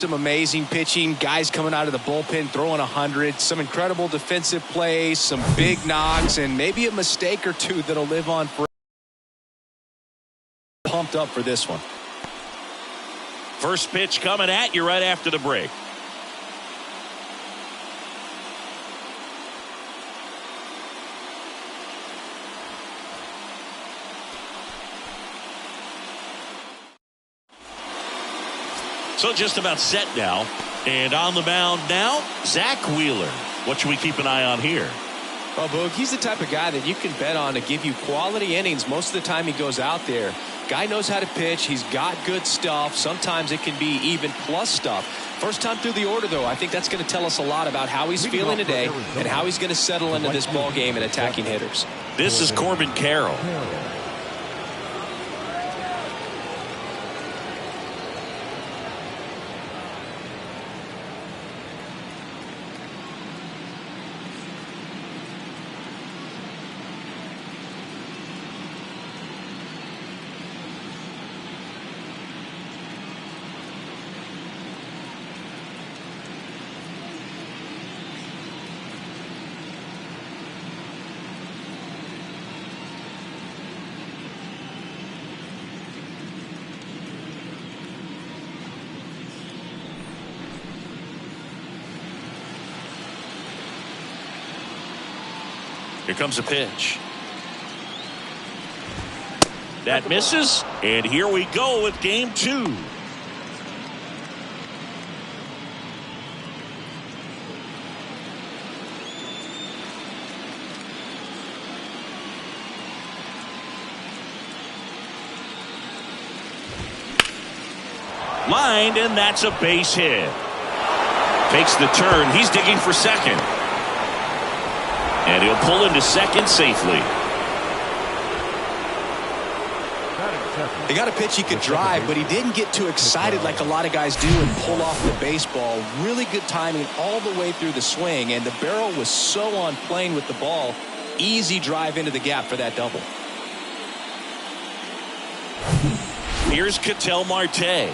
Some amazing pitching, guys coming out of the bullpen throwing 100, some incredible defensive plays, some big knocks, and maybe a mistake or two that'll live on forever. Pumped up for this one. First pitch coming at you right after the break. So just about set now. And on the mound now, Zach Wheeler. What should we keep an eye on here? Well, Boog, he's the type of guy that you can bet on to give you quality innings most of the time he goes out there. Guy knows how to pitch. He's got good stuff. Sometimes it can be even plus stuff. First time through the order, though, I think that's going to tell us a lot about how he's feeling today and how he's going to settle into this ball game and attacking hitters. This is Corbin Carroll. Here comes a pitch. That misses. And here we go with game 2. Lined, and that's a base hit. Takes the turn. He's digging for second. And he'll pull into second safely. He got a pitch he could drive, but he didn't get too excited like a lot of guys do and pull off the baseball. Really good timing all the way through the swing, and the barrel was so on plane with the ball. Easy drive into the gap for that double. Here's Ketel Marte.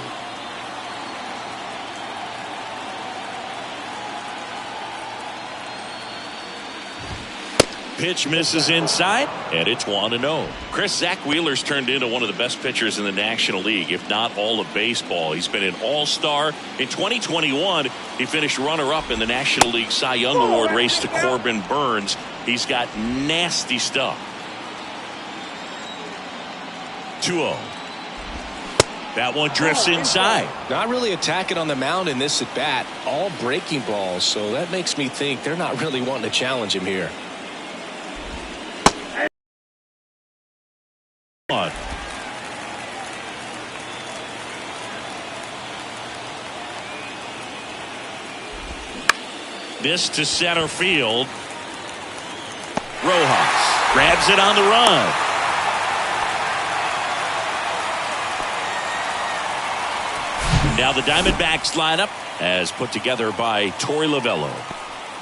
Pitch misses inside, and it's 1-0. Chris, Zach Wheeler's turned into one of the best pitchers in the National League, if not all of baseball. He's been an all-star. In 2021, he finished runner-up in the National League Cy Young Award race to Corbin Burns. He's got nasty stuff. 2-0. That one drifts inside. Not really attacking on the mound in this at-bat. All breaking balls, so that makes me think they're not really wanting to challenge him here. This to center field. Rojas grabs it on the run. Now the Diamondbacks lineup as put together by Torey Lovullo.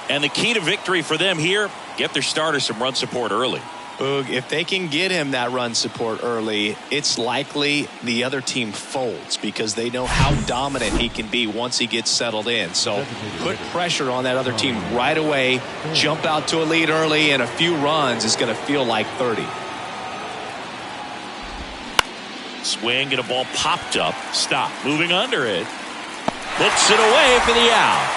And the key to victory for them here, get their starter some run support early. Boog, if they can get him that run support early, it's likely the other team folds because they know how dominant he can be once he gets settled in. So put pressure on that other team right away, jump out to a lead early, and a few runs is going to feel like 30. Swing and a ball popped up. Stop. Moving under it. Hooks it away for the out.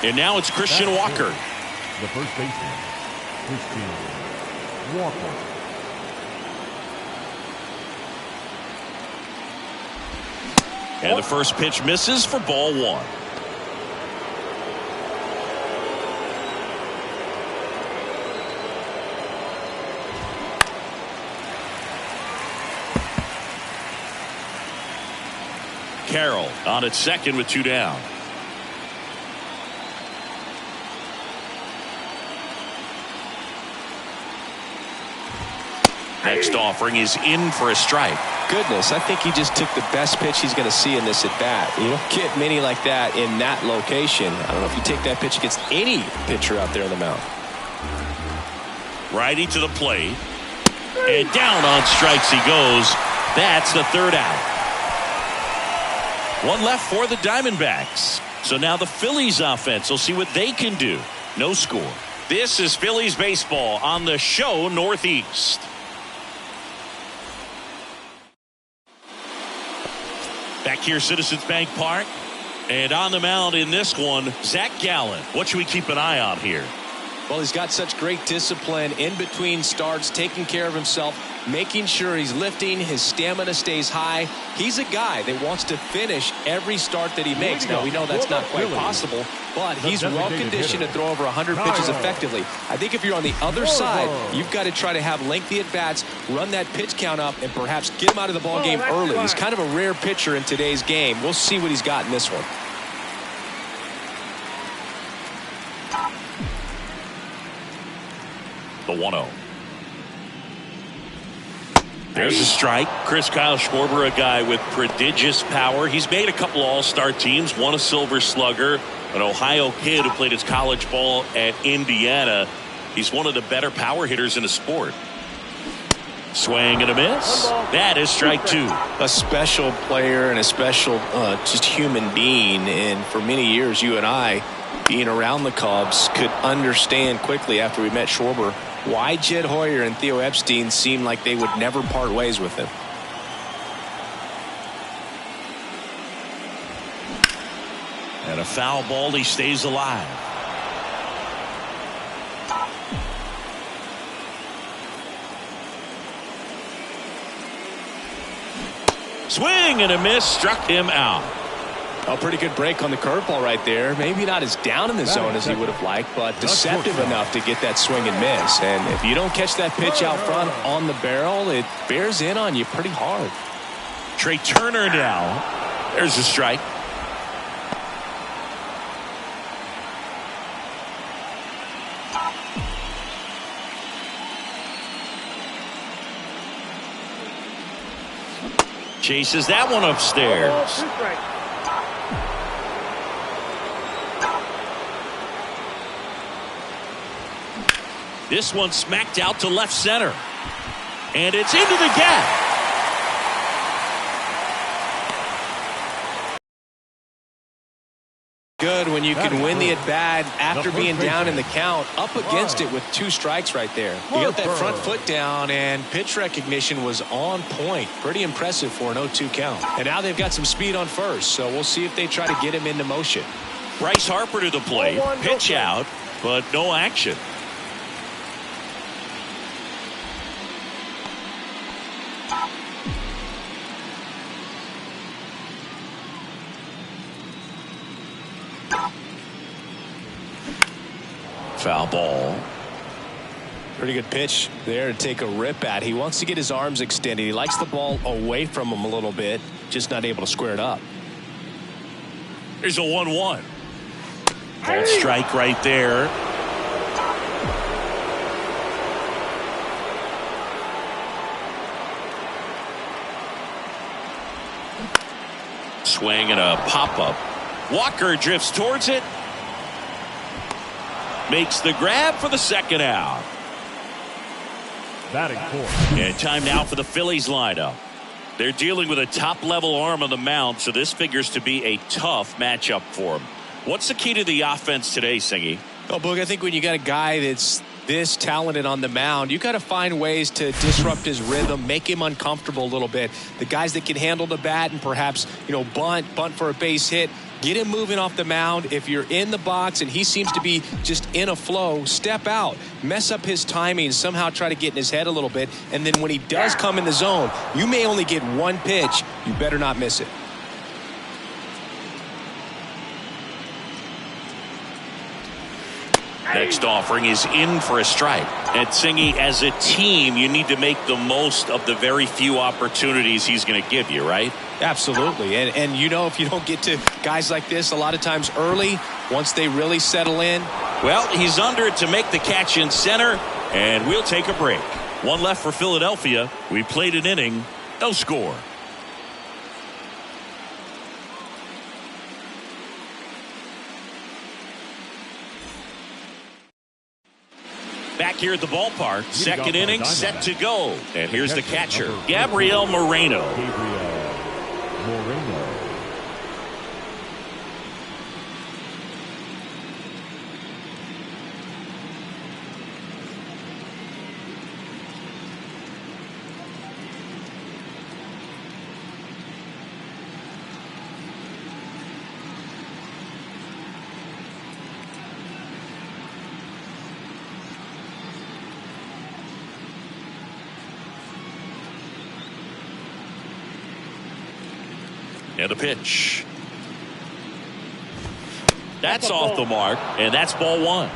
And now it's Christian Walker. The first baseman, Christian Walker. And the first pitch misses for ball 1. Carroll on at second with 2 down. Next offering is in for a strike. Goodness, I think he just took the best pitch he's going to see in this at bat. You don't get many like that in that location. I don't know if you take that pitch against any pitcher out there on the mound. Righty to the plate. And down on strikes he goes. That's the third out. One left for the Diamondbacks. So now the Phillies offense will see what they can do. No score. This is Phillies baseball on the show Northeast. Back here, Citizens Bank Park. And on the mound in this one, Zach Gallen. What should we keep an eye on here? Well, he's got such great discipline in between starts, taking care of himself, making sure he's lifting, his stamina stays high. He's a guy that wants to finish every start that he makes. Now, we know that's not quite possible, but he's well-conditioned to throw over 100 pitches effectively. I think if you're on the other side, you've got to try to have lengthy at-bats, run that pitch count up, and perhaps get him out of the ballgame early. He's kind of a rare pitcher in today's game. We'll see what he's got in this one. The 1-0. There's a strike. Kyle Schwarber, a guy with prodigious power. He's made a couple all-star teams, won a Silver Slugger, an Ohio kid who played his college ball at Indiana. He's one of the better power hitters in the sport. Swing and a miss. That is strike two. A special player and a special just human being. And for many years, you and I, being around the Cubs, could understand quickly after we met Schwarber why Jed Hoyer and Theo Epstein seemed like they would never part ways with him. And a foul ball, he stays alive. Swing and a miss, struck him out. A pretty good break on the curveball right there. Maybe not as down in the zone as he would have liked, but deceptive enough to get that swing and miss. And if you don't catch that pitch out front on the barrel, it bears in on you pretty hard. Trey Turner now. There's a strike. Chases that one upstairs. This one smacked out to left center. And it's into the gap. Good when you can win the at-bat after being down in the count, up against it with 2 strikes right there. You got that front foot down, and pitch recognition was on point. Pretty impressive for an 0-2 count. And now they've got some speed on first, so we'll see if they try to get him into motion. Bryce Harper to the plate. Pitch out, but no action. Foul ball. Pretty good pitch there to take a rip at. He wants to get his arms extended. He likes the ball away from him a little bit, just not able to square it up. Here's a 1-1. Ball strike right there. Swing and a pop-up. Walker drifts towards it. Makes the grab for the second out. Batting fourth. And time now for the Phillies lineup. They're dealing with a top-level arm on the mound, so this figures to be a tough matchup for them. What's the key to the offense today, Singy? Oh, Boog, I think when you got a guy that's this talented on the mound, you got to find ways to disrupt his rhythm, make him uncomfortable a little bit. The guys that can handle the bat and perhaps, bunt for a base hit, get him moving off the mound. If you're in the box and he seems to be just in a flow, step out, mess up his timing, somehow try to get in his head a little bit. And then when he does come in the zone, you may only get one pitch. You better not miss it. Next offering is in for a strike. And Singy, as a team, you need to make the most of the very few opportunities he's going to give you, right? Absolutely. And if you don't get to guys like this a lot of times early, once they really settle in. Well, he's under it to make the catch in center, and we'll take a break. One left for Philadelphia. We played an inning, no score. Back here at the ballpark, second inning set to go. And here's the catcher, Gabriel Moreno. And a pitch. That's off the mark, and that's ball one.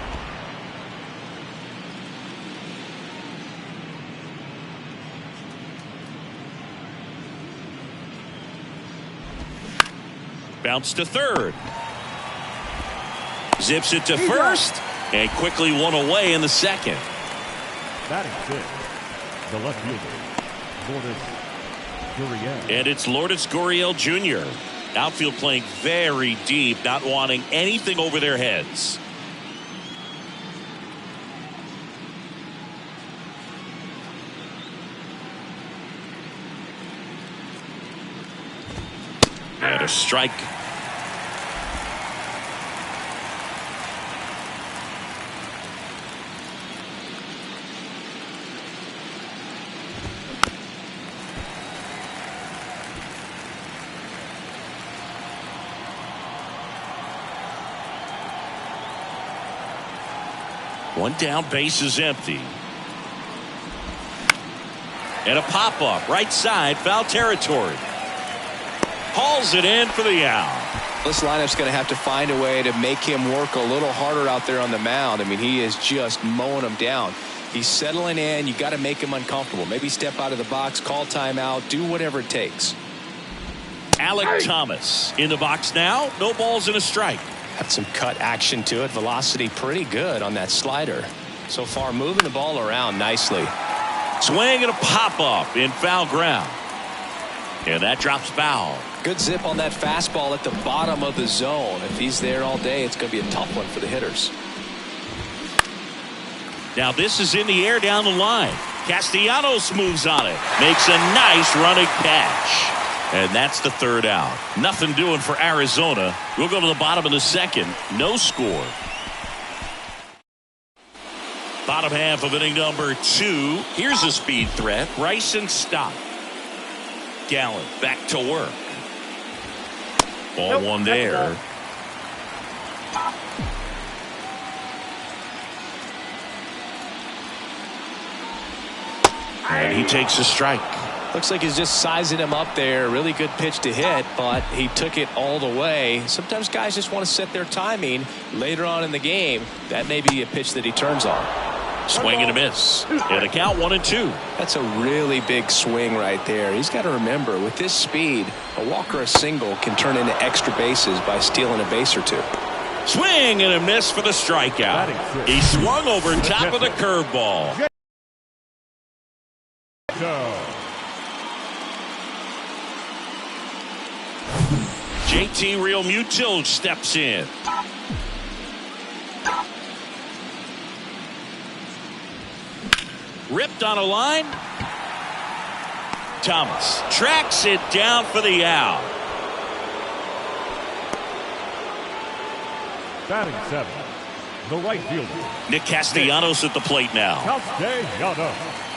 Bounce to third. Zips it to first, and quickly one away in the second. Batting fifth, the left fielder, and it's Lourdes Gurriel Jr. Outfield playing very deep, not wanting anything over their heads. And a strike. One down, base is empty. And a pop-up, right side, foul territory. Hauls it in for the out. This lineup's going to have to find a way to make him work a little harder out there on the mound. I mean, he is just mowing them down. He's settling in. You got to make him uncomfortable. Maybe step out of the box, call timeout, do whatever it takes. Alec Thomas in the box now. No balls and a strike. Had some cut action to it. Velocity pretty good on that slider. So far moving the ball around nicely. Swing and a pop-up in foul ground. And that drops foul. Good zip on that fastball at the bottom of the zone. If he's there all day, it's going to be a tough one for the hitters. Now this is in the air down the line. Castellanos moves on it. Makes a nice running catch. And that's the third out. Nothing doing for Arizona. We'll go to the bottom of the second. No score. Bottom half of inning number 2. Here's a speed threat. Bryson Stott. Gallen back to work. Ball one there. And he takes a strike. Looks like he's just sizing him up there. Really good pitch to hit, but he took it all the way. Sometimes guys just want to set their timing later on in the game. That may be a pitch that he turns on. Swing and a miss. And a count 1-2. That's a really big swing right there. He's got to remember, with this speed, a walk or a single can turn into extra bases by stealing a base or two. Swing and a miss for the strikeout. He swung over top of the curveball. JT Realmuto steps in. Ripped on a line. Thomas tracks it down for the out. Batting 7, the right fielder, Nick Castellanos at the plate now. Castellanos.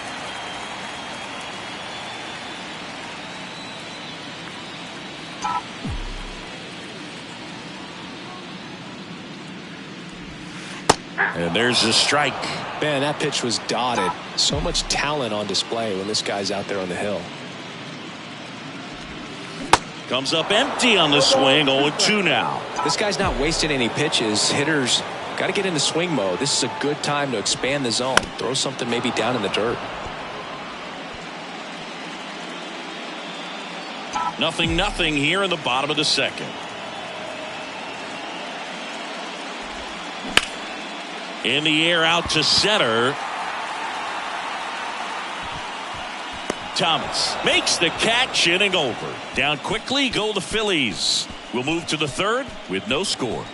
And there's a strike. Man, that pitch was dotted. So much talent on display when this guy's out there on the hill. Comes up empty on the swing. 0-2 now. This guy's not wasting any pitches. Hitters got to get into swing mode. This is a good time to expand the zone. Throw something maybe down in the dirt. 0-0 here in the bottom of the second. In the air out to center. Thomas makes the catch, inning over. Down quickly go the Phillies. We'll move to the third with no score.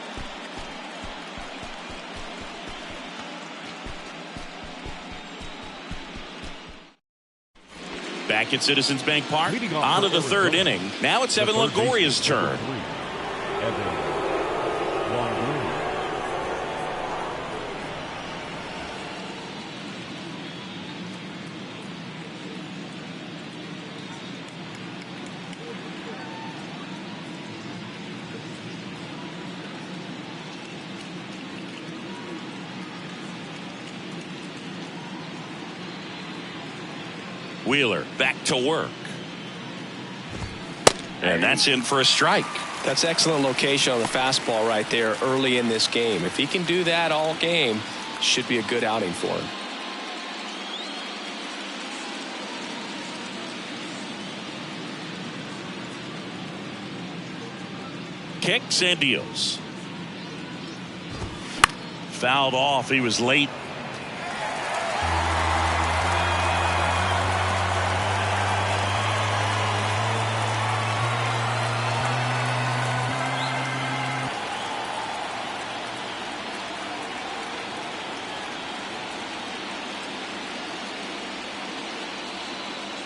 Back at Citizens Bank Park, on to the third inning. Now it's Evan Longoria's turn. Wheeler back to work. And that's in for a strike. That's excellent location on the fastball right there early in this game. If he can do that all game, should be a good outing for him. Kicks and deals. Fouled off. He was late.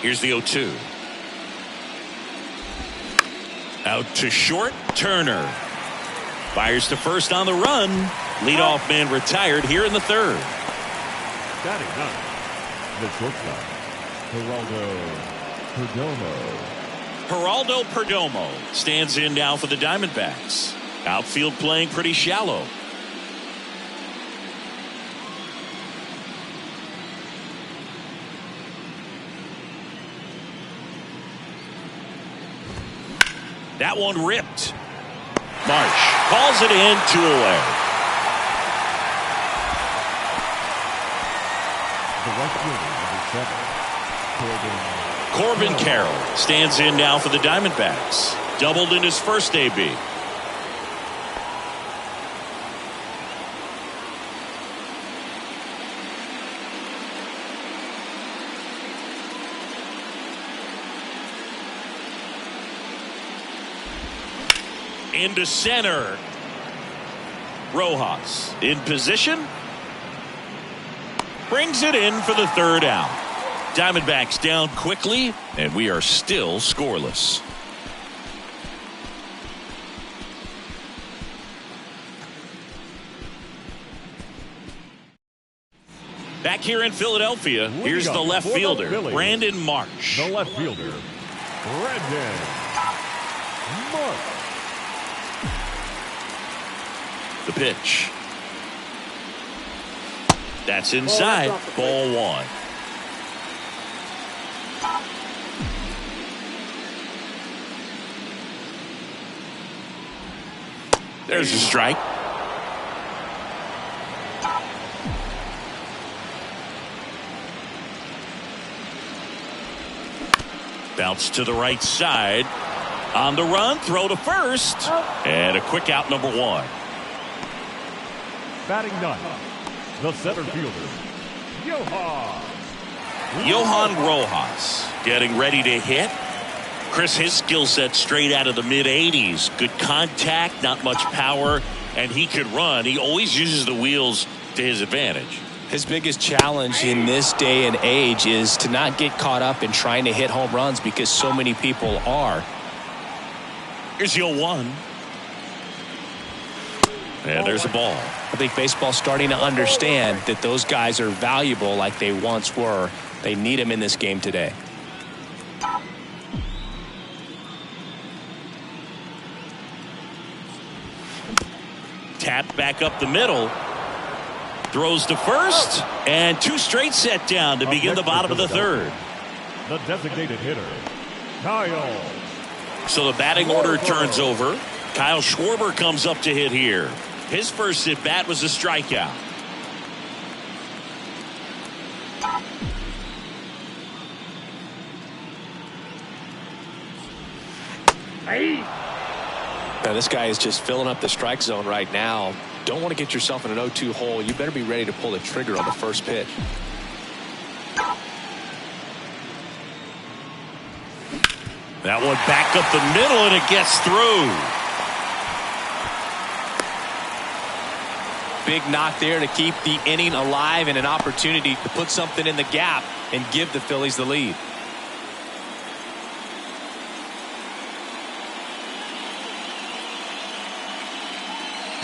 Here's the 0-2. Out to short. Turner fires to first on the run. Leadoff man retired here in the third. Batting ninth, the shortstop, Geraldo Perdomo stands in now for the Diamondbacks. Outfield playing pretty shallow. That one ripped. Marsh calls it in, 2 away. The right fielder, number 7, Corbin Carroll stands in now for the Diamondbacks. Doubled in his first AB. Into center. Rojas in position. Brings it in for the third out. Diamondbacks down quickly, and we are still scoreless. Back here in Philadelphia, here's the left fielder, Brandon Marsh. the left fielder, Brandon Marsh. The pitch. That's inside. Ball 1. There's a strike. Bounce to the right side. On the run, throw to first. And a quick out, number 1. Batting ninth, the center fielder, Johan Rojas getting ready to hit. Chris, his skill set straight out of the mid-80s. Good contact, not much power, and he could run. He always uses the wheels to his advantage. His biggest challenge in this day and age is to not get caught up in trying to hit home runs because so many people are. Here's the 0-1. And there's a ball. I think baseball's starting to understand that those guys are valuable like they once were. They need them in this game today. Tapped back up the middle. Throws to first. And 2 straight set down to begin the bottom of the third. the designated hitter, Kyle. So the batting order turns over. Kyle Schwarber comes up to hit here. His first at bat was a strikeout. Now this guy is just filling up the strike zone right now. Don't want to get yourself in an 0-2 hole. You better be ready to pull the trigger on the first pitch. That one back up the middle, and it gets through. Big knock there to keep the inning alive and an opportunity to put something in the gap and give the Phillies the lead.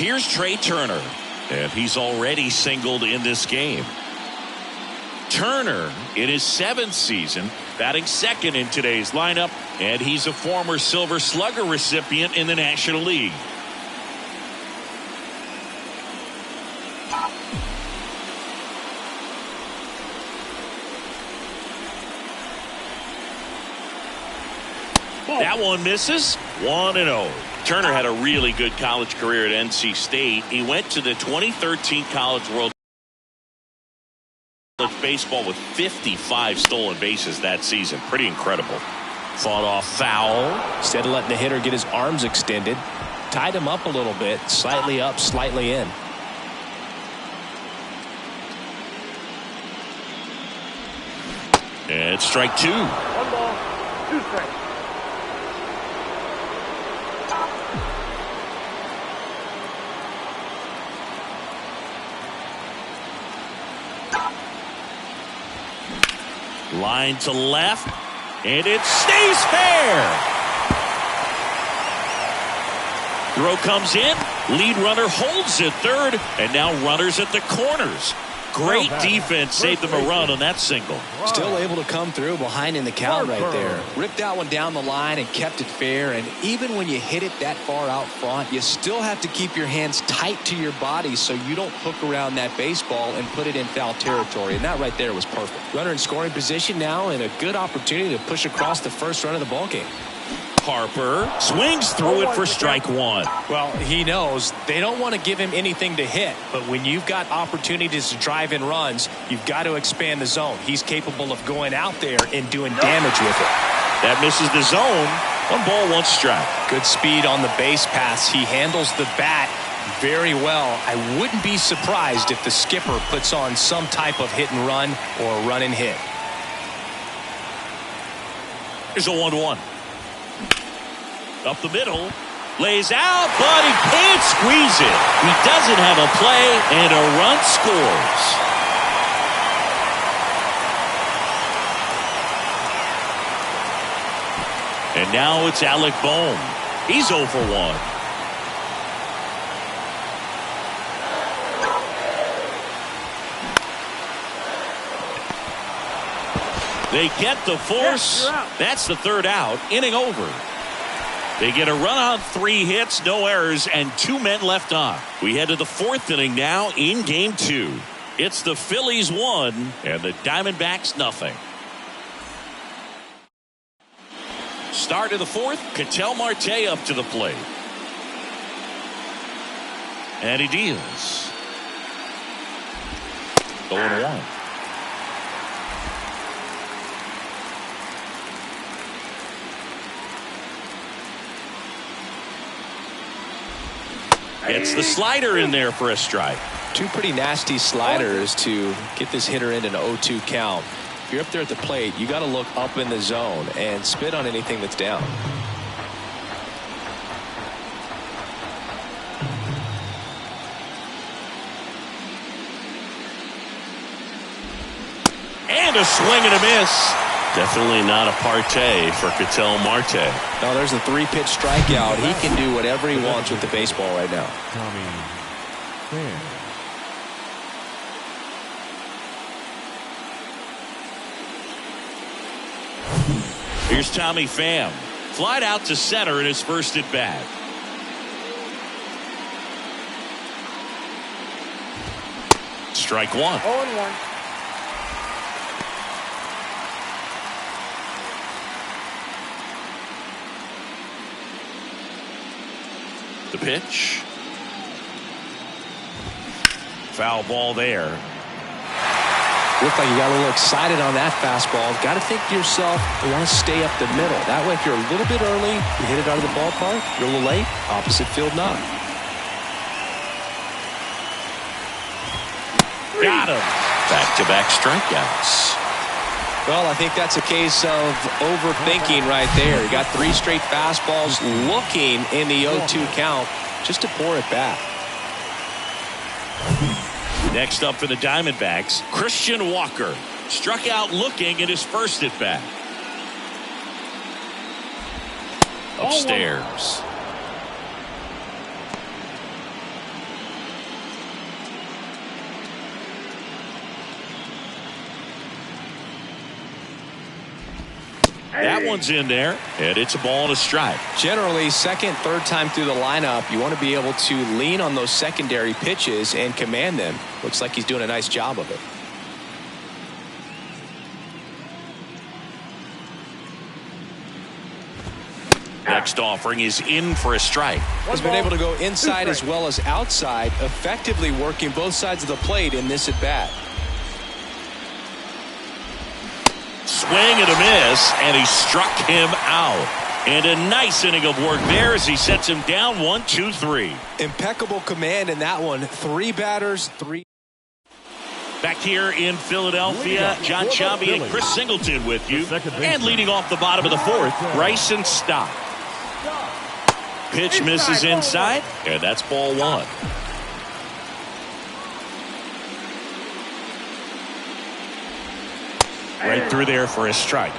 Here's Trey Turner, and he's already singled in this game. Turner, in his 7th season, batting second in today's lineup, and he's a former Silver Slugger recipient in the National League. That one misses. 1-0. Turner had a really good college career at NC State. He went to the 2013 College World Baseball with 55 stolen bases that season. Pretty incredible. Fought off foul. Instead of letting the hitter get his arms extended, tied him up a little bit, slightly up, slightly in. And strike 2. 1 ball, 2 strikes. Line to left, and it stays fair. Throw comes in. Lead runner holds at third, and now runners at the corners. Great defense saved them a run on that single. Still able to come through behind in the count right there. Ripped that one down the line and kept it fair. And even when you hit it that far out front, you still have to keep your hands tight to your body so you don't hook around that baseball and put it in foul territory. And that right there was perfect. Runner in scoring position now, and a good opportunity to push across the first run of the ballgame. Harper swings through it for strike 1. Well, he knows they don't want to give him anything to hit, but when you've got opportunities to drive in runs, you've got to expand the zone. He's capable of going out there and doing damage with it. That misses the zone. 1 ball, 1 strike. Good speed on the base pass. He handles the bat very well. I wouldn't be surprised if the skipper puts on some type of hit and run or run and hit. Here's a 1-1. Up the middle, lays out, but he can't squeeze it. He doesn't have a play, and a run scores. And now it's Alec Bohm. He's 0 for 1. They get the force. That's the 3rd out. Inning over. They get a run on 3 hits, no errors, and 2 men left on. We head to the 4th inning now in game 2. It's the Phillies 1 and the Diamondbacks nothing. Start of the 4th, Ketel Marte up to the plate. And he deals. 0-1. Gets the slider in there for a strike. 2 pretty nasty sliders to get this hitter into an 0-2 count. If you're up there at the plate, you got to look up in the zone and spit on anything that's down. And a swing and a miss. Definitely not a partay for Ketel Marte. No, there's a 3-pitch strikeout. He can do whatever he wants with the baseball right now. Tommy Pham. Here's Tommy Pham. Flied out to center in his first at bat. Strike 1. 0-1. The pitch. Foul ball there. Looked like you got a little excited on that fastball. Got to think to yourself, you want to stay up the middle. That way, if you're a little bit early, you hit it out of the ballpark. You're a little late, opposite field knock. Got him. Back-to-back strikeouts. Well, I think that's a case of overthinking right there. You got 3 straight fastballs looking in the 0-2 count just to pour it back. Next up for the Diamondbacks, Christian Walker. Struck out looking in his first at bat. Upstairs. That one's in there, and it's a ball and a strike. Generally, second, third time through the lineup, you want to be able to lean on those secondary pitches and command them. Looks like he's doing a nice job of it. Next offering is in for a strike. He's been able to go inside as well as outside, effectively working both sides of the plate in this at-bat. Swing and a miss, and he struck him out. And a nice inning of work there as he sets him down 1-2-3. Impeccable command in that one. 3 batters, 3. Back here in Philadelphia, John Chambi and Chris Singleton with you. And leading off the bottom of the fourth, Bryson Stott. Pitch misses inside, and that's ball 1. Right through there for a strike.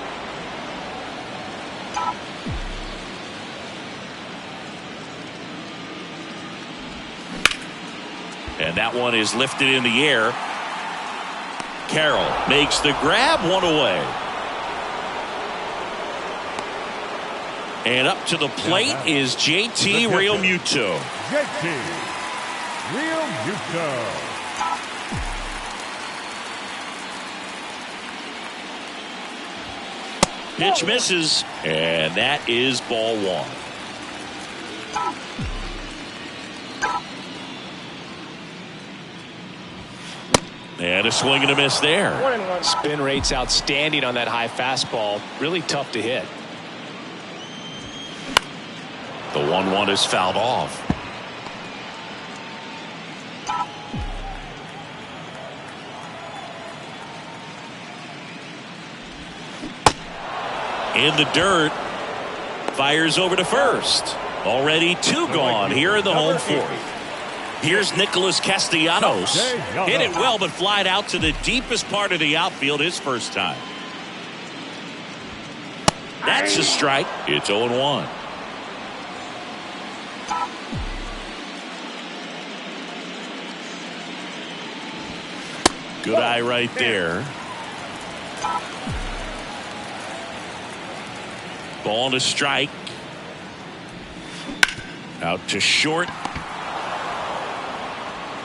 And that one is lifted in the air. Carroll makes the grab, 1 away. And up to the plate is JT Realmuto. JT Realmuto. Pitch misses, and that is ball 1. And a swing and a miss there. 1-1. Spin rate's outstanding on that high fastball. Really tough to hit. The 1-1 is fouled off. In the dirt, fires over to first. Already 2 gone here in the home fourth. Here's Nicholas Castellanos. Hit it well, but flied out to the deepest part of the outfield his first time. That's a strike. It's 0-1. Good eye right there. Ball and a strike. Out to short.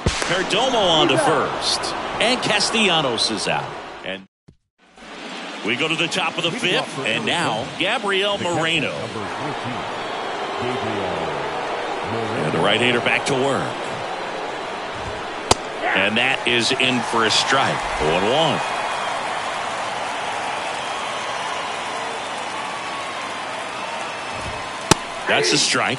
Perdomo on to first. And Castellanos is out. And we go to the top of the 5th. And now, Gabriel Moreno. And the right-hander back to work. And that is in for a strike. 0-1. That's a strike.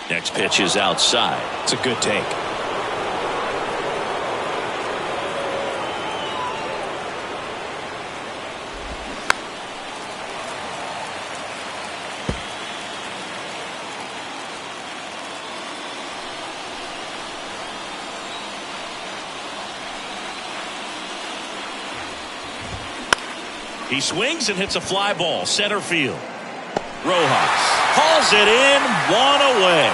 Next pitch is outside. It's a good take. He swings and hits a fly ball center field. Rojas hauls it in, 1 away.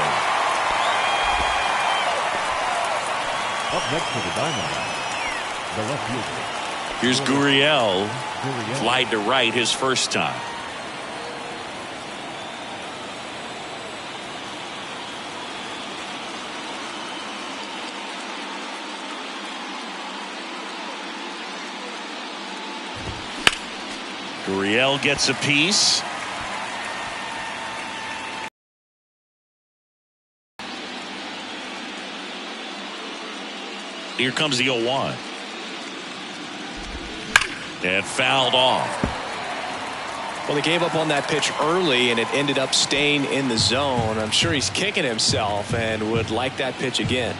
Up next for the Diamondbacks, the left fielder. Here's Gurriel. Flied to right his first time. Gurriel gets a piece. Here comes the 0-1. And fouled off. Well, they gave up on that pitch early, and it ended up staying in the zone. I'm sure he's kicking himself and would like that pitch again.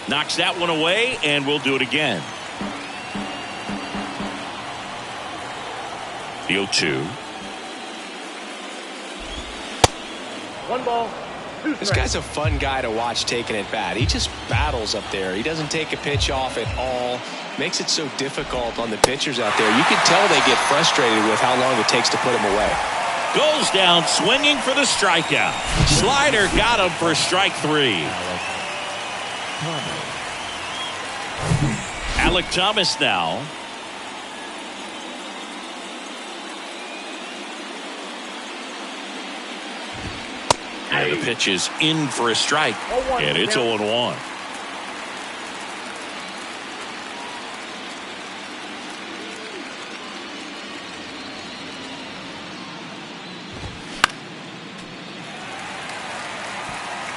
Knocks that one away, and we'll do it again. The 0-2. 1 ball, This guy's a fun guy to watch taking at bat. He just battles up there. He doesn't take a pitch off at all. Makes it so difficult on the pitchers out there. You can tell they get frustrated with how long it takes to put him away. Goes down swinging for the strikeout. Slider got him for strike 3. Alec Thomas now. And the pitch is in for a strike. And it's 0-1.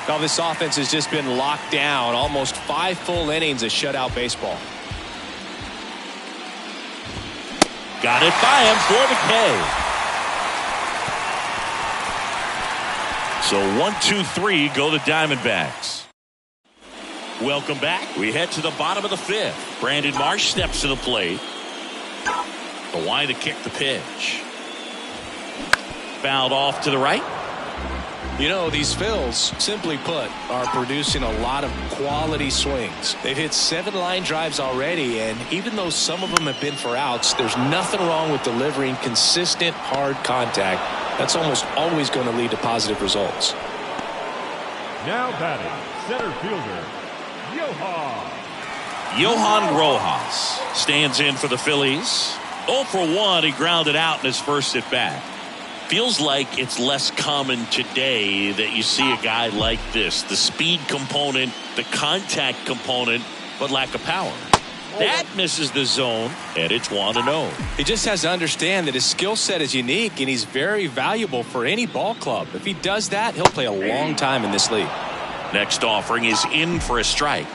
Well, this offense has just been locked down. Almost 5 full innings of shutout baseball. Got it by him for the K. So 1-2-3 go the Diamondbacks. Welcome back. We head to the bottom of the 5th. Brandon Marsh steps to the plate. The line to kick the pitch. Fouled off to the right. You know, these Phils, simply put, are producing a lot of quality swings. They've hit 7 line drives already, and even though some of them have been for outs, there's nothing wrong with delivering consistent, hard contact. That's almost always going to lead to positive results. Now batting, center fielder, Johan Rojas stands in for the Phillies. 0 for 1, he grounded out in his first at bat. Feels like it's less common today that you see a guy like this. The speed component, the contact component, but lack of power. That misses the zone, and it's 1-0. He just has to understand that his skill set is unique, and he's very valuable for any ball club. If he does that, he'll play a long time in this league. Next offering is in for a strike.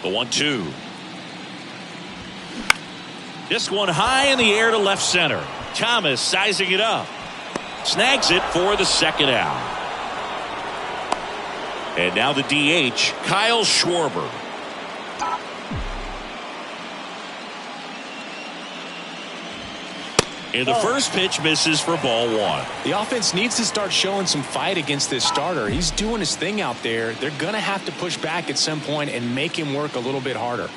The 1-2. This one high in the air to left center. Thomas sizing it up. Snags it for the second out. And now the DH, Kyle Schwarber. And the first pitch misses for ball 1. The offense needs to start showing some fight against this starter. He's doing his thing out there. They're going to have to push back at some point and make him work a little bit harder.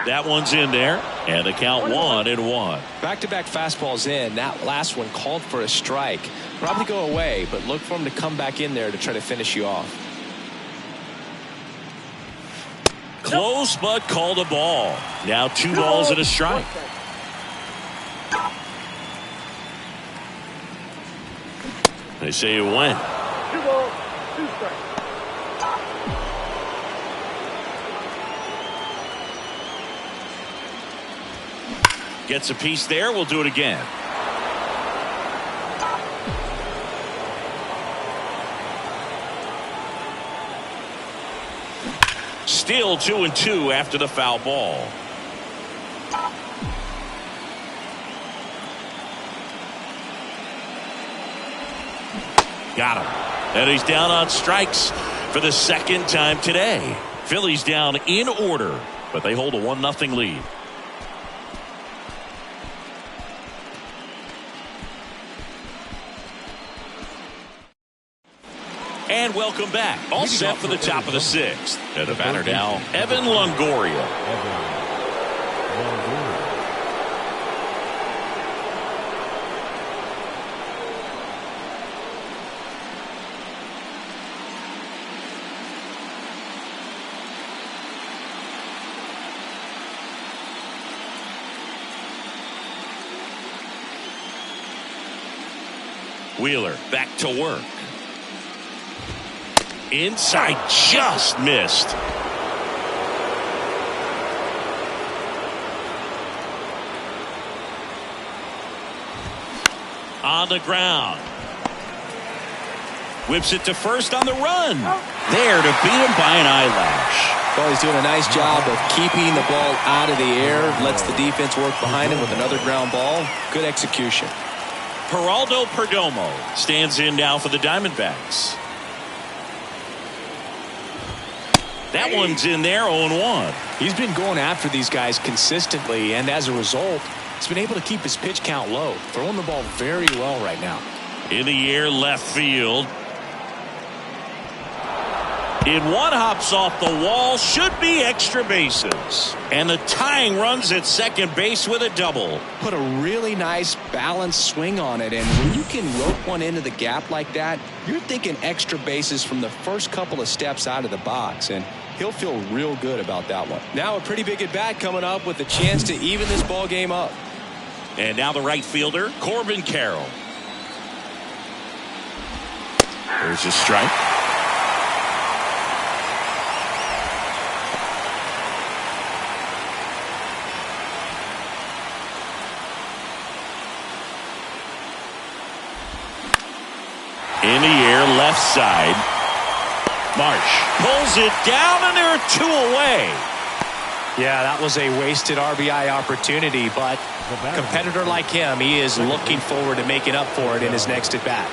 That one's in there, and the count 1-1. Back-to-back fastballs in. That last one called for a strike. Probably go away, but look for him to come back in there to try to finish you off. Close, but called a ball. Now 2 balls and a strike. They say it went. 2 balls, 2 strikes. Gets a piece there. We'll do it again. Still 2-2 after the foul ball. Got him. And he's down on strikes for the second time today. Phillies down in order, but they hold a 1-0 lead. And welcome back. All set for the top of the 6th. And the batter now, Evan Longoria. Wheeler back to work. Inside, just missed. On the ground. Whips it to first on the run. There to beat him by an eyelash. Well, he's doing a nice job of keeping the ball out of the air. Lets the defense work behind him with another ground ball. Good execution. Geraldo Perdomo stands in now for the Diamondbacks. That one's in there, 0-1. He's been going after these guys consistently, and as a result, he's been able to keep his pitch count low, throwing the ball very well right now. In the air, left field. In one, hops off the wall, should be extra bases. And the tying runs at second base with a double. Put a really nice balanced swing on it, and when you can rope one into the gap like that, you're thinking extra bases from the first couple of steps out of the box, and he'll feel real good about that one. Now a pretty big at bat coming up with a chance to even this ball game up. And now the right fielder, Corbin Carroll. There's a strike. In the air, left side. Marsh pulls it down, and there are two away. Yeah, that was a wasted RBI opportunity, but a competitor like him, he is looking forward to making up for it in his next at bat.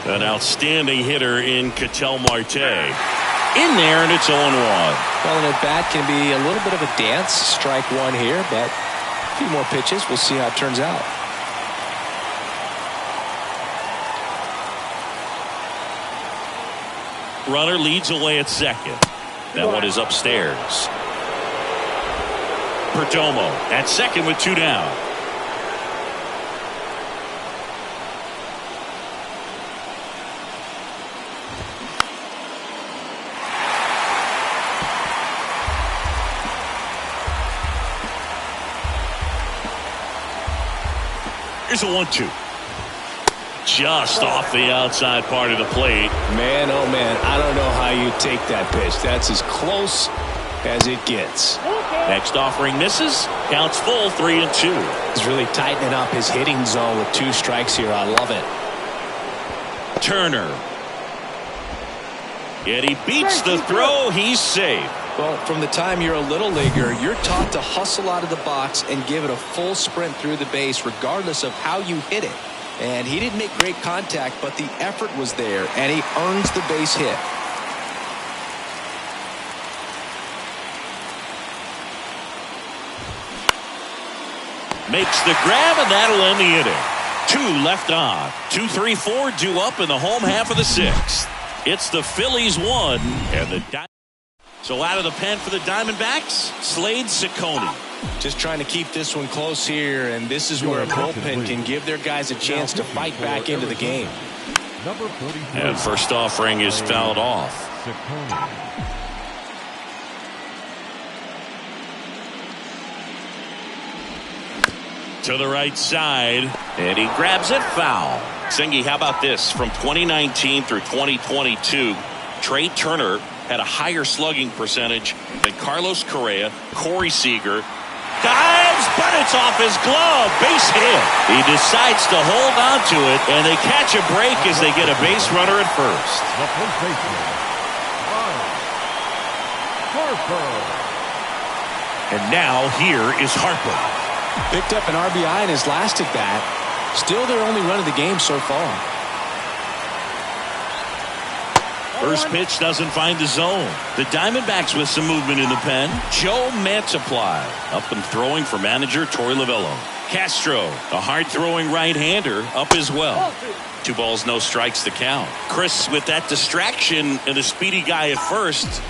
An outstanding hitter in Ketel Marte. In there, and it's 0-1. Well, an at bat can be a little bit of a dance. Strike one here, but a few more pitches. We'll see how it turns out. Runner leads away at second. That one is upstairs. Perdomo at second with two down. Here's a 1-2. Just off the outside part of the plate. Man, oh man, I don't know how you take that pitch. That's as close as it gets. Next offering misses. Counts full, 3-2. He's really tightening up his hitting zone with two strikes here. I love it. Turner. And he beats the throw. He's safe. Well, from the time you're a little leaguer, you're taught to hustle out of the box and give it a full sprint through the base regardless of how you hit it. And he didn't make great contact, but the effort was there, and he earns the base hit. Makes the grab, and that'll end the inning. Two left on. 2, 3, 4 due up in the home half of the sixth. It's the Phillies 1 and the so out of the pen for the Diamondbacks, Slade Ciccone. Just trying to keep this one close here, and this is where a bullpen can give their guys a chance to fight back into the game. And first offering is fouled off. To the right side, and he grabs it foul. Singy, how about this? From 2019 through 2022, Trey Turner had a higher slugging percentage than Carlos Correa, Corey Seager. Dives, but it's off his glove. Base hit. He decides to hold on to it, and they catch a break as they get a base runner at first. The first baseman, Harper. And now here is Harper. Picked up an RBI in his last at bat. Still their only run of the game so far. First pitch doesn't find the zone. The Diamondbacks with some movement in the pen. Joe Mantiply up and throwing for manager Torey Lovullo. Castro, a hard-throwing right-hander, up as well. 2 balls, no strikes to count. Chris, with that distraction and a speedy guy at first,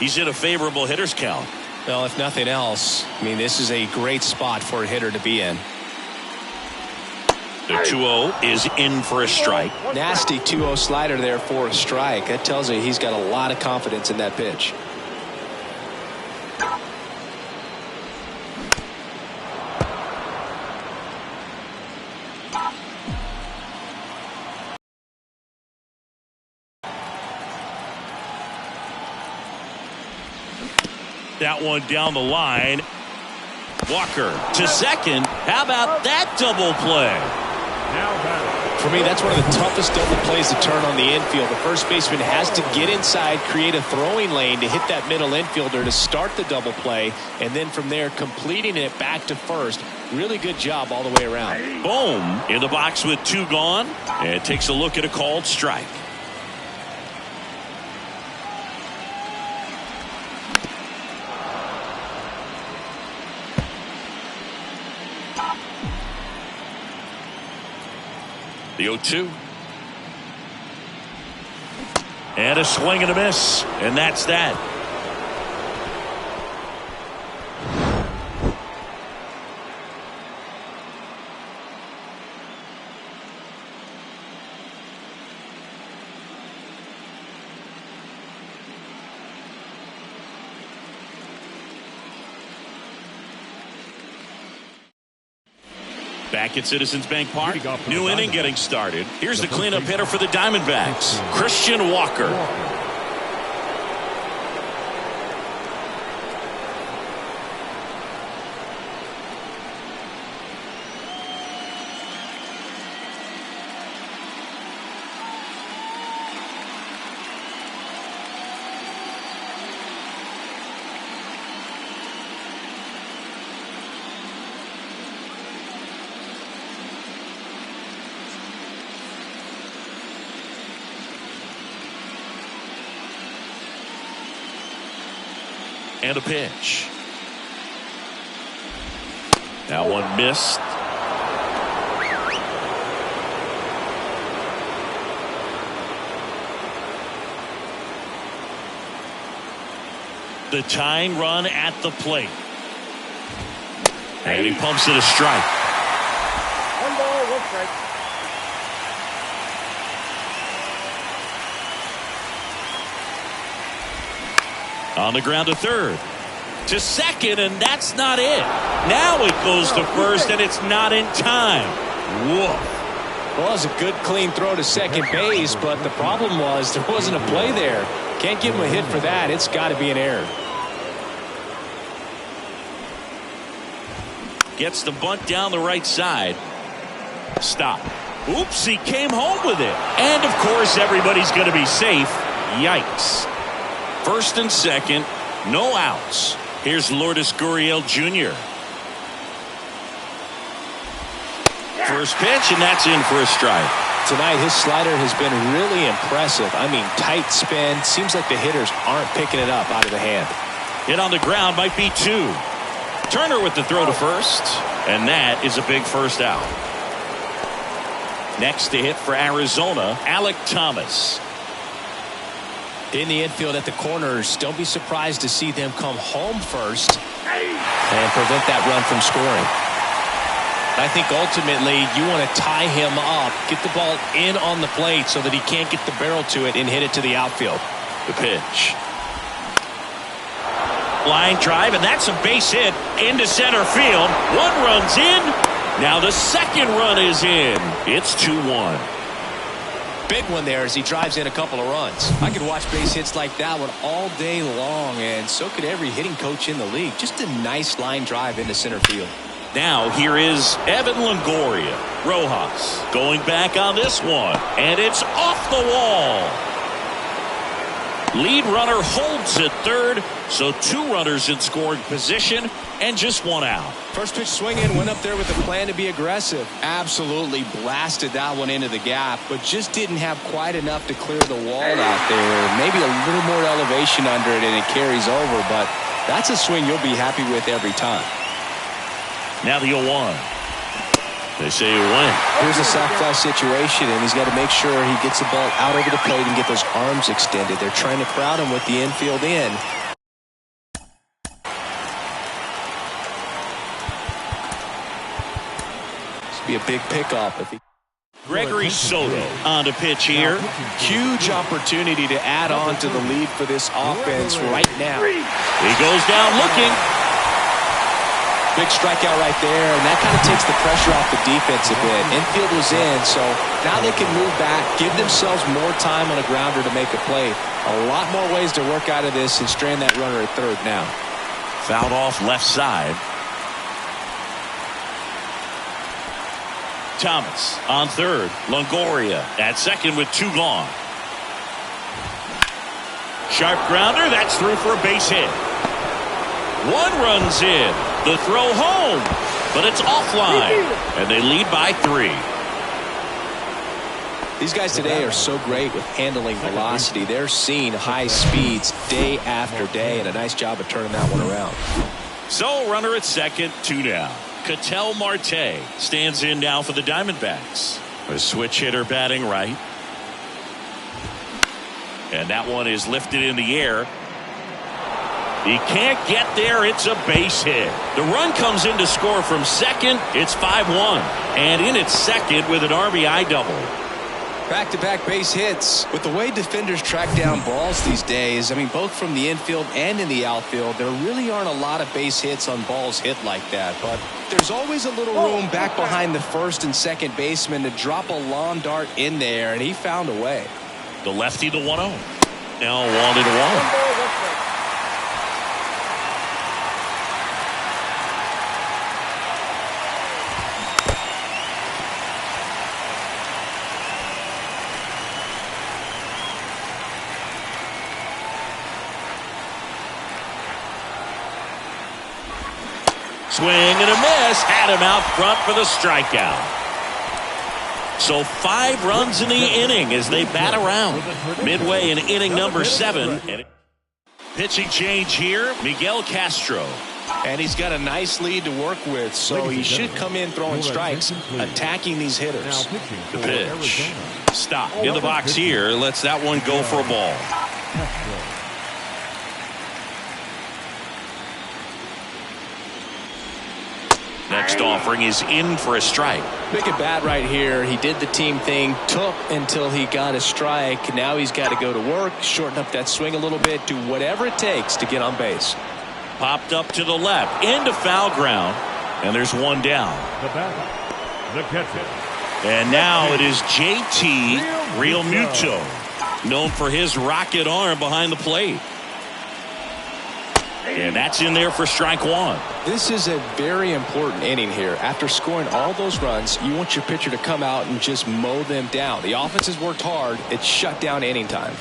he's in a favorable hitter's count. Well, if nothing else, I mean, this is a great spot for a hitter to be in. The 2-0 is in for a strike. Nasty 2-0 slider there for a strike. That tells you he's got a lot of confidence in that pitch. That one down the line. Walker to second. How about that double play? For me, that's one of the toughest double plays to turn on the infield. The first baseman has to get inside, create a throwing lane to hit that middle infielder to start the double play, and then from there completing it back to first. Really good job all the way around. Boom, in the box with 2 gone, and takes a look at a called strike. The 0-2. And a swing and a miss. And that's that. Back at Citizens Bank Park, new inning getting started. Here's the cleanup hitter for the Diamondbacks, Christian Walker. And a pitch. That one missed. The tying run at the plate. And he pumps it a strike. 1 ball, 1 strike. On the ground to third. To second, and that's not it. Now it goes to first, and it's not in time. Woof. Well, it was a good, clean throw to second base, but the problem was there wasn't a play there. Can't give him a hit for that. It's got to be an error. Gets the bunt down the right side. Stop. Oops, he came home with it. And, of course, everybody's going to be safe. Yikes. First and second, no outs. Here's Lourdes Gurriel Jr. First pitch, and that's in for a strike. Tonight, his slider has been really impressive. I mean, tight spin. Seems like the hitters aren't picking it up out of the hand. Hit on the ground might be 2. Turner with the throw to first, and that is a big first out. Next to hit for Arizona, Alek Thomas. In the infield at the corners, don't be surprised to see them come home first and prevent that run from scoring. I think ultimately you want to tie him up, get the ball in on the plate so that he can't get the barrel to it and hit it to the outfield. The pitch. Line drive, and that's a base hit into center field. 1 run's in. Now the second run is in. It's 2-1. Big one there as he drives in a couple of runs. I could watch base hits like that one all day long, and so could every hitting coach in the league. Just a nice line drive into center field. Now here is Evan Longoria. Rojas going back on this one, and it's off the wall. Lead runner holds at third, so 2 runners in scoring position and just 1 out. First pitch swinging, went up there with a plan to be aggressive. Absolutely blasted that one into the gap, but just didn't have quite enough to clear the wall out there. Maybe a little more elevation under it and it carries over, but that's a swing you'll be happy with every time. Now the 0-1. They say he went. Here's a soft fly situation, and he's got to make sure he gets the ball out over the plate and get those arms extended. They're trying to crowd him with the infield in. This would be a big pickoff if he. Gregory Soto on the pitch here. Huge opportunity to add on to the lead for this offense right now. He goes down looking. Big strikeout right there, and that kind of takes the pressure off the defense a bit. Infield was in, so now they can move back, give themselves more time on a grounder to make a play. A lot more ways to work out of this and strand that runner at third now. Fouled off left side. Thomas on third. Longoria at second with 2 gone. Sharp grounder, that's through for a base hit. 1 run's in. The throw home, but it's offline, and they lead by 3. These guys today are so great with handling velocity. They're seeing high speeds day after day, and a nice job of turning that one around. So runner at second, 2 down. Ketel Marte stands in now for the Diamondbacks. A switch hitter batting right. And that one is lifted in the air. He can't get there. It's a base hit. The run comes in to score from second. It's 5-1. And in at second with an RBI double. Back-to-back base hits. With the way defenders track down balls these days, I mean, both from the infield and in the outfield, there really aren't a lot of base hits on balls hit like that. But there's always a little room back behind the first and second baseman to drop a lawn dart in there, and he found a way. The lefty, the 1-0. Now 1-1. Swing and a miss. Had him out front for the strikeout. So 5 runs in the inning as they bat around. Midway in inning number 7. Pitching change here, Miguel Castro. And he's got a nice lead to work with, so he should come in throwing strikes, attacking these hitters. The pitch. Stop in the box here. Lets that one go for a ball. Next offering is in for a strike. Big at bat right here. He did the team thing, took until he got a strike. Now he's got to go to work, shorten up that swing a little bit, do whatever it takes to get on base. Popped up to the left, into foul ground, and there's one down. The batter, the catcher. And now it is JT Realmuto, known for his rocket arm behind the plate. And that's in there for strike 1. This is a very important inning here. After scoring all those runs, you want your pitcher to come out and just mow them down. The offense has worked hard. It's shut down inning time.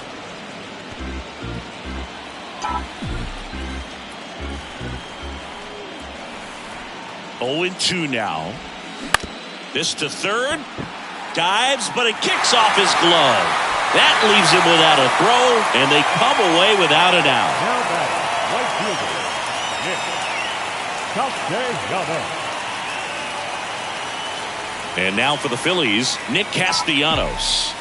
Oh, 2 now. This to third. Dives, but it kicks off his glove. That leaves him without a throw, and they come away without an out. Now batting, right fielder, Nick Castellanos. And now for the Phillies, Nick Castellanos.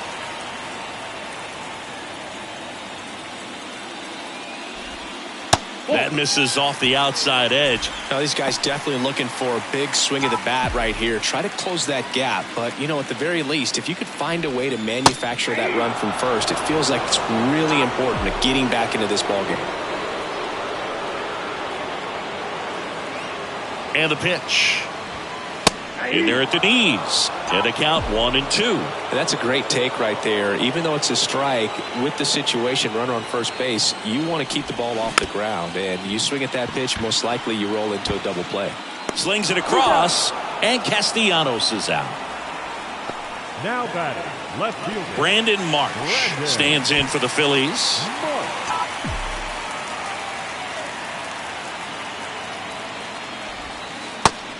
That misses off the outside edge. Now these guys definitely looking for a big swing of the bat right here. Try to close that gap. But, you know, at the very least, if you could find a way to manufacture that run from first, it feels like it's really important to getting back into this ballgame. And the pitch. In there at the knees. And a count 1-2. That's a great take right there. Even though it's a strike, with the situation, runner on first base, you want to keep the ball off the ground. And you swing at that pitch, most likely you roll into a double play. Slings it across, and Castellanos is out. Now batting, left fielder, Brandon Marsh stands in for the Phillies.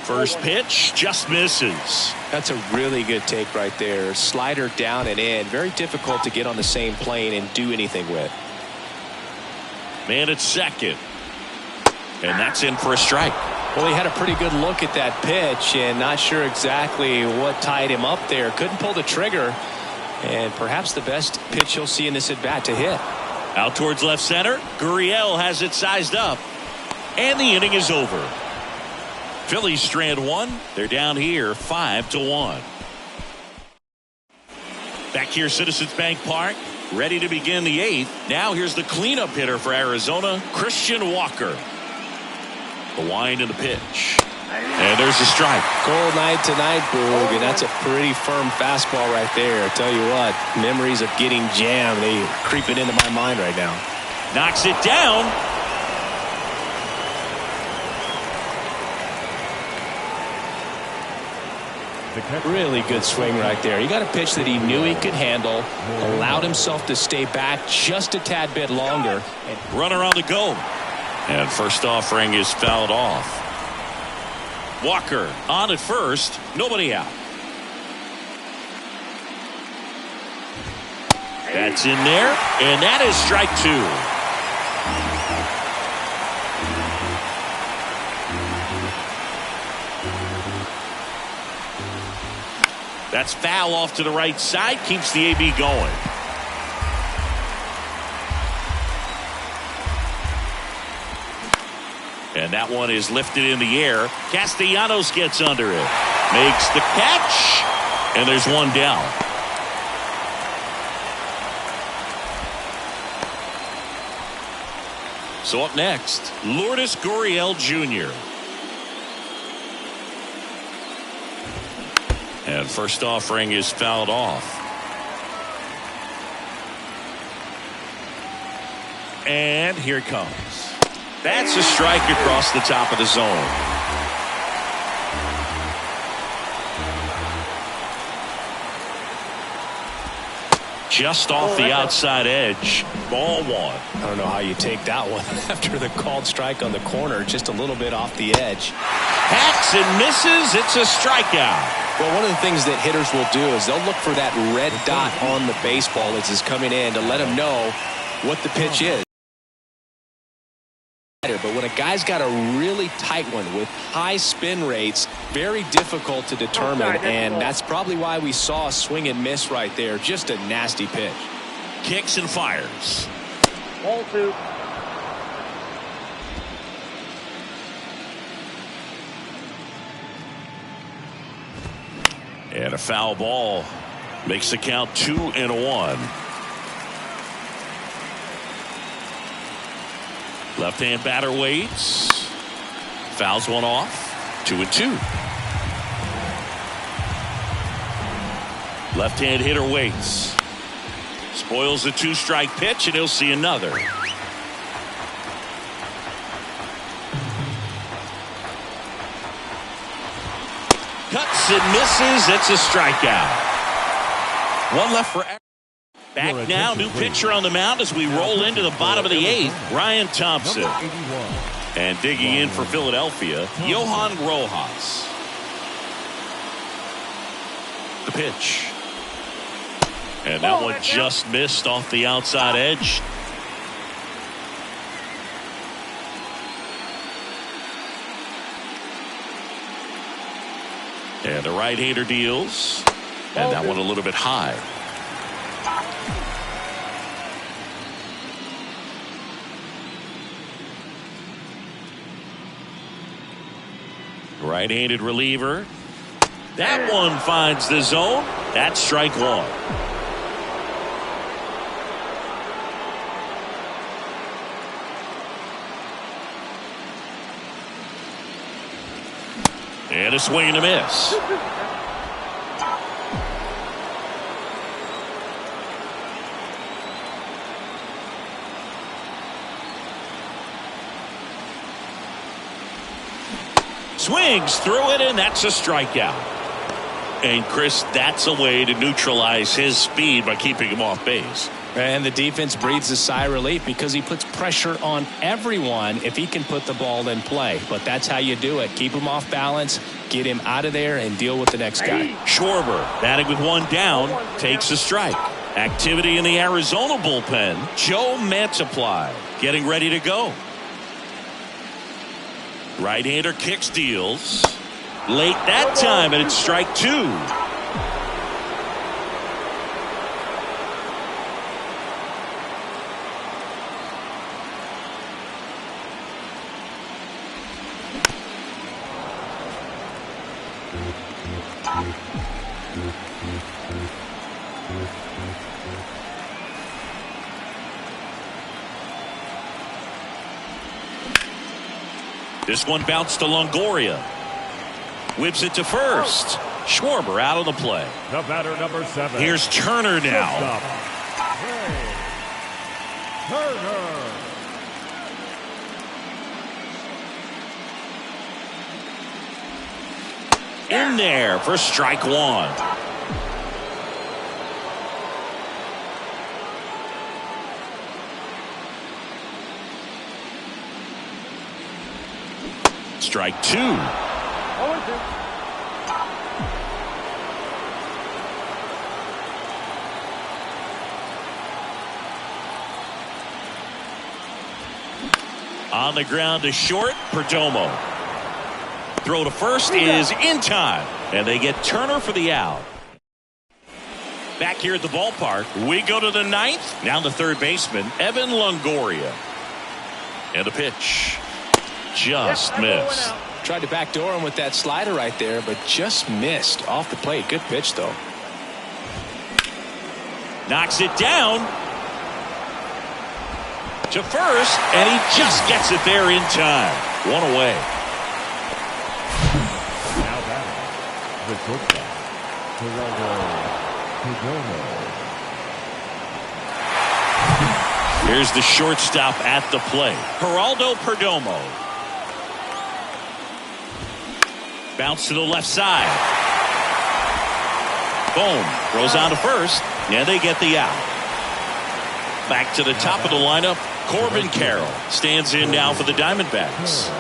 First pitch just misses. That's a really good take right there. Slider down and in. Very difficult to get on the same plane and do anything with. Man at second. And that's in for a strike. Well, he had a pretty good look at that pitch and not sure exactly what tied him up there. Couldn't pull the trigger. And perhaps the best pitch you'll see in this at bat to hit. Out towards left center. Gurriel has it sized up. And the inning is over. Phillies strand 1. They're down here 5-1. Back here, Citizens Bank Park, ready to begin the 8th. Now here's the cleanup hitter for Arizona, Christian Walker. The wind and the pitch. And there's a strike. Cold night tonight, Boog, and that's a pretty firm fastball right there. I tell you what, memories of getting jammed, they creeping into my mind right now. Knocks it down. Really good swing right there. He got a pitch that he knew he could handle, allowed himself to stay back just a tad bit longer. Runner on the go. And first offering is fouled off. Walker on at first. Nobody out. That's in there. And that is strike 2. That's foul off to the right side. Keeps the AB going. And that one is lifted in the air. Castellanos gets under it. Makes the catch. And there's one down. So up next, Lourdes Gurriel Jr. And first offering is fouled off. And here it comes. That's a strike across the top of the zone. Just off the outside edge. Ball one. I don't know how you take that one after the called strike on the corner. Just a little bit off the edge. Hacks and misses. It's a strikeout. Well, one of the things that hitters will do is they'll look for that red dot on the baseball as it's coming in to let them know what the pitch is. But when a guy's got a really tight one with high spin rates, very difficult to determine, and that's probably why we saw a swing and miss right there. Just a nasty pitch. Kicks and fires. Ball two. And a foul ball makes the count 2-1. Left-hand batter waits. Fouls one off. 2-2. Left-hand hitter waits. Spoils the two-strike pitch, and he'll see another. Cuts and misses. It's a strikeout. One left for. Back now, new pitcher on the mound as we roll into the bottom of the eighth. Ryan Thompson. And digging in for Philadelphia, Johan Rojas. The pitch. And that one just missed off the outside edge. And the right-hander deals. And that one a little bit high. Right-handed reliever. That one finds the zone. That's strike one. And a swing and a miss. Swings through it, and that's a strikeout. And Chris, that's a way to neutralize his speed by keeping him off base. And the defense breathes a sigh of relief because he puts pressure on everyone if he can put the ball in play. But that's how you do it. Keep him off balance, get him out of there, and deal with the next guy. Schwarber, batting with one down, takes a strike. Activity in the Arizona bullpen. Joe Mantiply getting ready to go. Right-hander kicks, deals. Late that time, and it's strike two. This one bounced to Longoria. Whips it to first. Schwarber out of the play. The batter, number 7. Here's Turner now. Turner. In there for strike one. Strike two. On the ground to short, Perdomo. Throw to first is in time, and they get Turner for the out. Back here at the ballpark, we go to the ninth. Now the third baseman, Evan Longoria. And a pitch. Just missed. Tried to backdoor him with that slider right there, but just missed off the plate. Good pitch, though. Knocks it down to first, and he just gets it there in time. One away. Now batting, the shortstop, Perdomo. Here's the shortstop at the plate, Geraldo Perdomo. Bounce to the left side. Boom. Throws on to first. Yeah, they get the out. Back to the top of the lineup. Corbin Carroll stands in now for the Diamondbacks.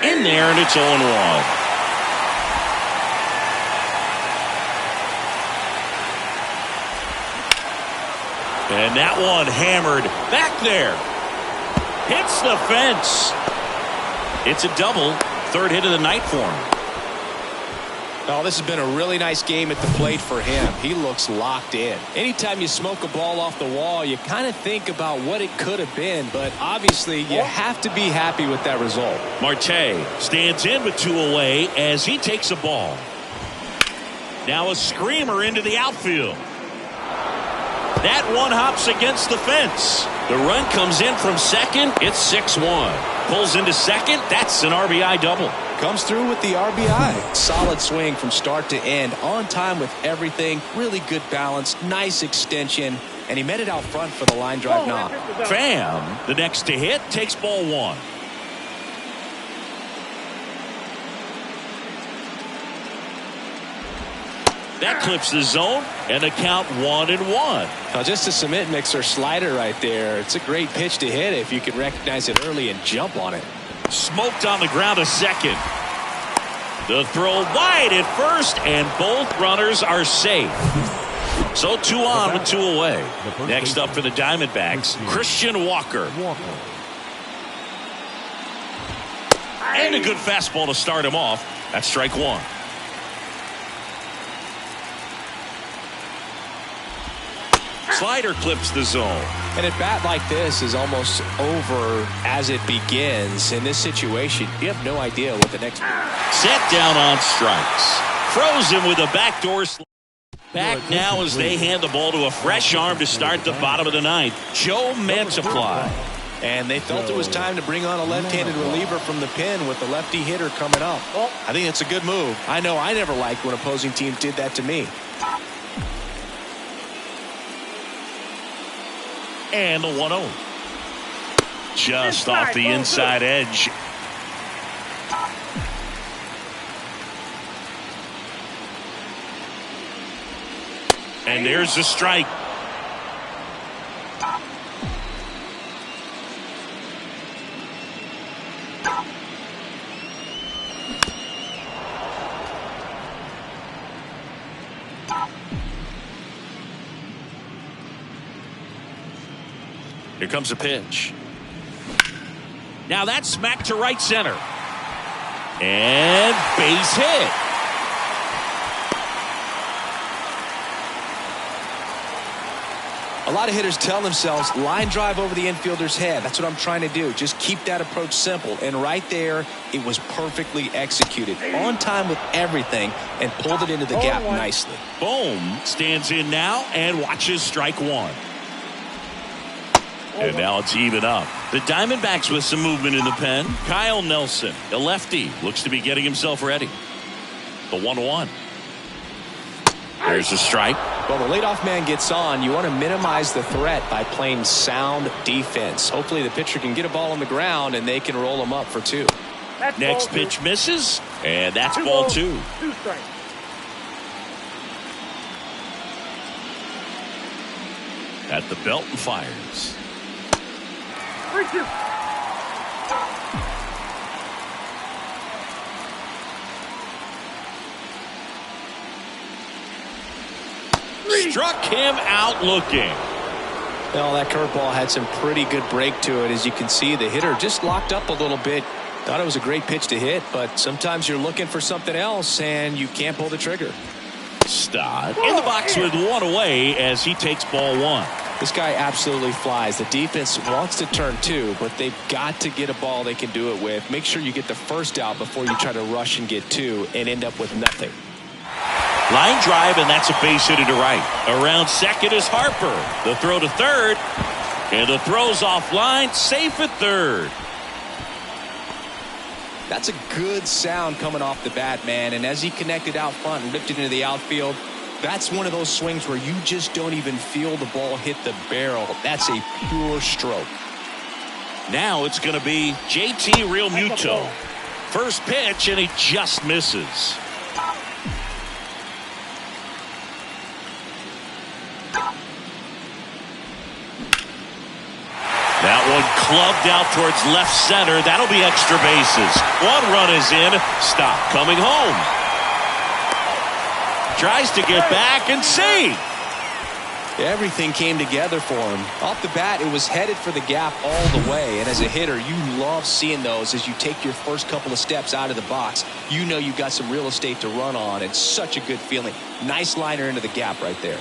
In there, and it's 0-1. And that one hammered back there. Hits the fence. It's a double. Third hit of the night for him. Oh, this has been a really nice game at the plate for him. He looks locked in. Anytime you smoke a ball off the wall, you kind of think about what it could have been, but obviously you have to be happy with that result. Marte stands in with 2 away as he takes a ball. Now a screamer into the outfield. That one hops against the fence. The run comes in from second. It's 6-1. Pulls into second. That's an RBI double. Comes through with the RBI. Solid swing from start to end. On time with everything. Really good balance. Nice extension. And he met it out front for the line drive knock. Pham, the next to hit, takes ball 1. That clips the zone, and the count 1-1. Now just a cement mixer slider right there. It's a great pitch to hit if you can recognize it early and jump on it. Smoked on the ground to second. The throw wide at first, and both runners are safe. So 2 on with 2 away. Next up for the Diamondbacks, Christian Walker. And a good fastball to start him off. That's strike 1. Slider clips the zone. And a bat like this is almost over as it begins. In this situation, you have no idea what the next. Set down on strikes. Frozen with a backdoor. Back now as they hand the ball to a fresh arm to start the bottom of the ninth. Joe Mantiply. And they felt it was time to bring on a left-handed reliever from the pen with the lefty hitter coming up. I think it's a good move. I know I never liked when opposing teams did that to me. And the 1-0. Just off the inside edge. And there's the strike. Here comes a pitch. Now that's smacked to right center. And base hit. A lot of hitters tell themselves line drive over the infielder's head. That's what I'm trying to do. Just keep that approach simple. And right there, it was perfectly executed. On time with everything and pulled it into the gap nicely. Bohm stands in now and watches strike 1. And now it's even up. The Diamondbacks with some movement in the pen. Kyle Nelson, the lefty, looks to be getting himself ready. The 1-1. There's a strike. Well, the leadoff man gets on. You want to minimize the threat by playing sound defense. Hopefully the pitcher can get a ball on the ground and they can roll him up for 2. Next pitch misses, and that's ball 2. 2 strikes. At the belt and fires. 3-2. Struck him out looking. Well, that curveball had some pretty good break to it. As you can see, the hitter just locked up a little bit. Thought it was a great pitch to hit, but sometimes you're looking for something else and you can't pull the trigger. Stott in the box with one away as he takes ball one. This guy absolutely flies. The defense wants to turn two, but they've got to get a ball they can do it with. Make sure you get the first out before you try to rush and get two and end up with nothing. Line drive, and that's a base hit to right. Around second is Harper. The throw to third, and the throw's offline, safe at third. That's a good sound coming off the bat, man. And as he connected out front and ripped it into the outfield, that's one of those swings where you just don't even feel the ball hit the barrel. That's a pure stroke. Now it's going to be JT Realmuto. First pitch, and he just misses. That one clubbed out towards left center. That'll be extra bases. One run is in. Stop coming home. Tries to get back and see. Everything came together for him. Off the bat, it was headed for the gap all the way. And as a hitter, you love seeing those as you take your first couple of steps out of the box. You know you've got some real estate to run on. It's such a good feeling. Nice liner into the gap right there.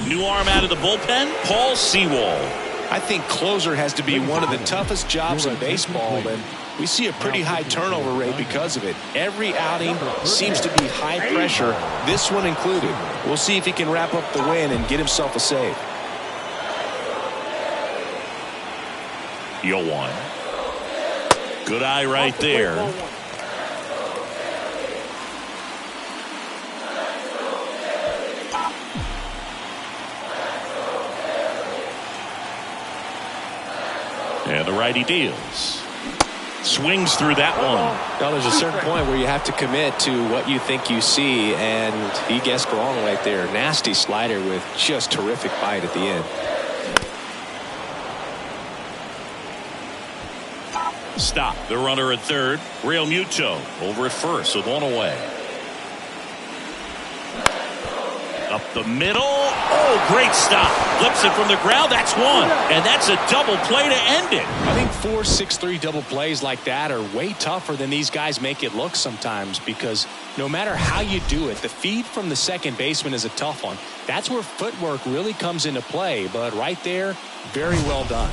New arm out of the bullpen, Paul Sewald. I think closer has to be one of the toughest jobs in baseball, and we see a pretty high turnover rate because of it. Every outing seems to be high pressure, this one included. We'll see if he can wrap up the win and get himself a save. 0-1. Good eye right there. And the righty deals. Swings through that one. Now there's a certain point where you have to commit to what you think you see, and he guessed wrong right there. Nasty slider with just terrific bite at the end. Stop. The runner at third. Realmuto over at first with one away. Up the middle. Oh, great stop. Flips it from the ground. That's one. And that's a double play to end it. I think 4-6-3 double plays like that are way tougher than these guys make it look sometimes, because no matter how you do it, the feed from the second baseman is a tough one. That's where footwork really comes into play. But right there, very well done.